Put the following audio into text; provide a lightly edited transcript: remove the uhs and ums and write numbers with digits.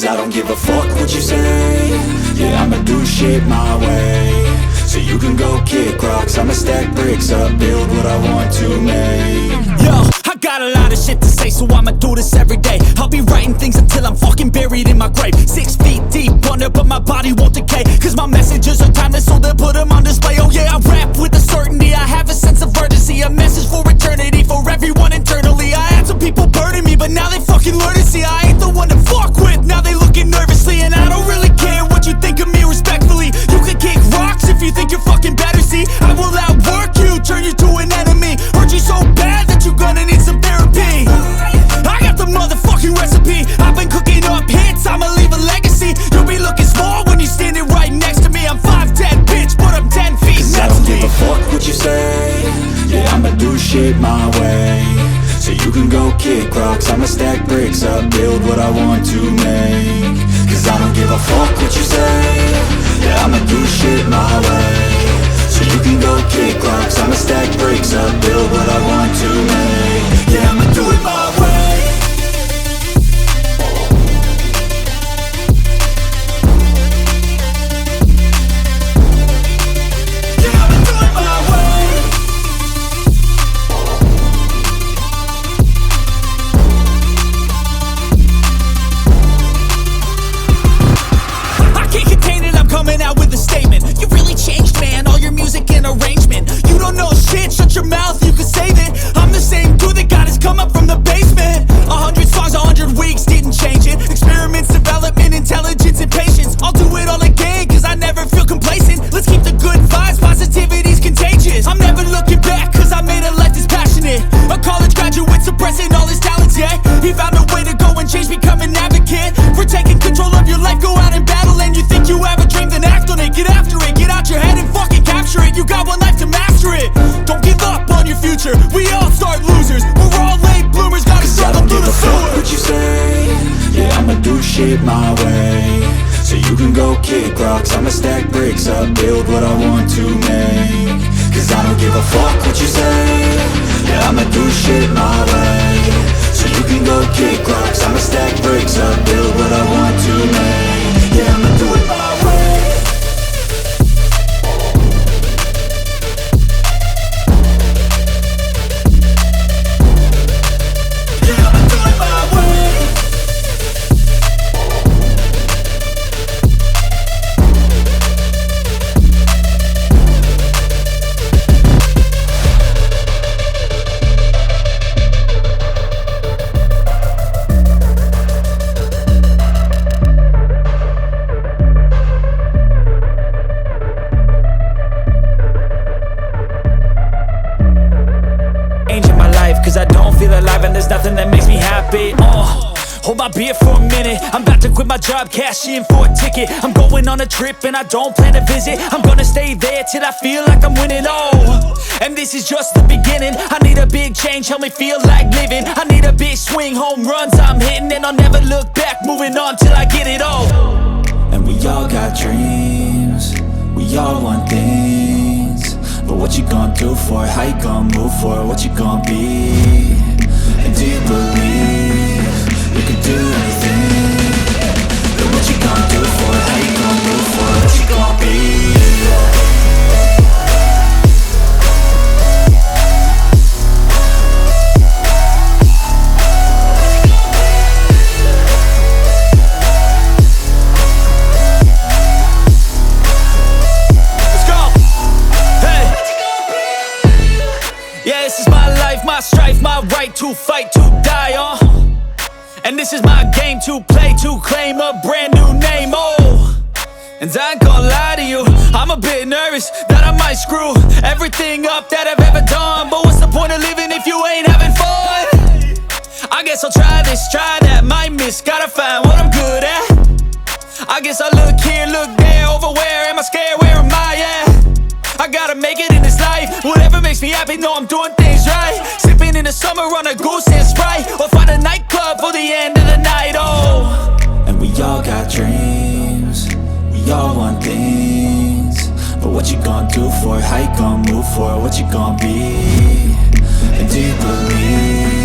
Cause I don't give a fuck what you say. Yeah, I'ma do shit my way. So you can go kick rocks, I'ma stack bricks up, build what I want to make. Yo, I got a lot of shit to say, so I'ma do this every day. I'll be writing things until I'm fucking buried in my grave. 6 feet deep under, but my body won't decay. Cause my messages are timeless, so they'll put them on display. Oh yeah, I rap with a certainty, I have a sense of urgency. A message for eternity, for everyone internally. I had some people burning me, but now they fucking learn to see I ain't the one to fuck with, now they looking nervously. And I don't really care what you think of me, respectfully. You can kick rocks if you think you're fucking better, see. I will outwork you, turn you to an enemy. Hurt you so bad that you're gonna need some therapy. I got the motherfucking recipe. I've been cooking up hits, I'ma leave a legacy. You'll be looking small when you're standing right next to me. I'm 5'10", bitch, but I'm 10 feet Cause next to me. I don't give a fuck what you say. Yeah, I'ma do shit my way. So you can go kick rocks, I'ma stack bricks up, build what I want to make. Cause I don't give a fuck what you say. Yeah, I'ma do shit my way. So you can go kick rocks, I'ma stack bricks up, build what I want to make. Yeah, I'ma do it my way. Coming out with a statement. You really changed, man, all your music and arrangement. You don't know shit, shut your mouth, you can save it. I'm the same dude that got his come up from the basement. 100 songs, 100 weeks, didn't change it. Experiments, development, intelligence, and patience. I'll do it all again, cause I never feel complacent. Let's keep the good vibes, positivity's contagious. I'm never looking back, cause I made a life that's passionate. A college graduate suppressing all his talents, yeah. He found a way to go and change, become an advocate. For taking control of your life, go out and battle. And you think you have a dream, then act on it. Get after it, get out your head and fucking capture it. You got one life to master it. Don't give up on your future, we all start losers. We're all late bloomers, gotta struggle through the sewer. What you say? Yeah, I'ma do shit my way. So you can go kick rocks, I'ma stack bricks up, build what I want to make. Cause I don't give a fuck what you say. Yeah, I'ma do shit my way. So you can go kick rocks, I'ma stack bricks up, build what I want to make. Yeah, I'ma do it my way. Yeah, I'ma do it my way. Cause I don't feel alive and there's nothing that makes me happy. Hold my beer for a minute. I'm about to quit my job, cash in for a ticket. I'm going on a trip and I don't plan to visit. I'm gonna stay there till I feel like I'm winning. And this is just the beginning. I need a big change, help me feel like living. I need a big swing, home runs I'm hitting. And I'll never look back, moving on till I get it all. And we all got dreams, we all want things. But what you gonna do for it? How you gonna move for it? What you gonna be? And do you believe you can do anything? But what you gonna do for it? How you gonna move for it? What you gonna be? My strife, my right to fight, to die on. And this is my game to play, to claim a brand new name, And I ain't gonna lie to you, I'm a bit nervous that I might screw everything up that I've ever done. But what's the point of living if you ain't having fun? I guess I'll try this, try that, might miss, gotta find what I'm good at. I guess I look here, look there, over where am I scared, where am I at? I gotta make it in this life. Whatever makes me happy, know I'm doing things right. Sipping in the summer on a goose and Sprite, or find a nightclub for the end of the night, And we all got dreams, we all want things. But what you gonna do for it? How you gonna move for it? What you gonna be? And do you believe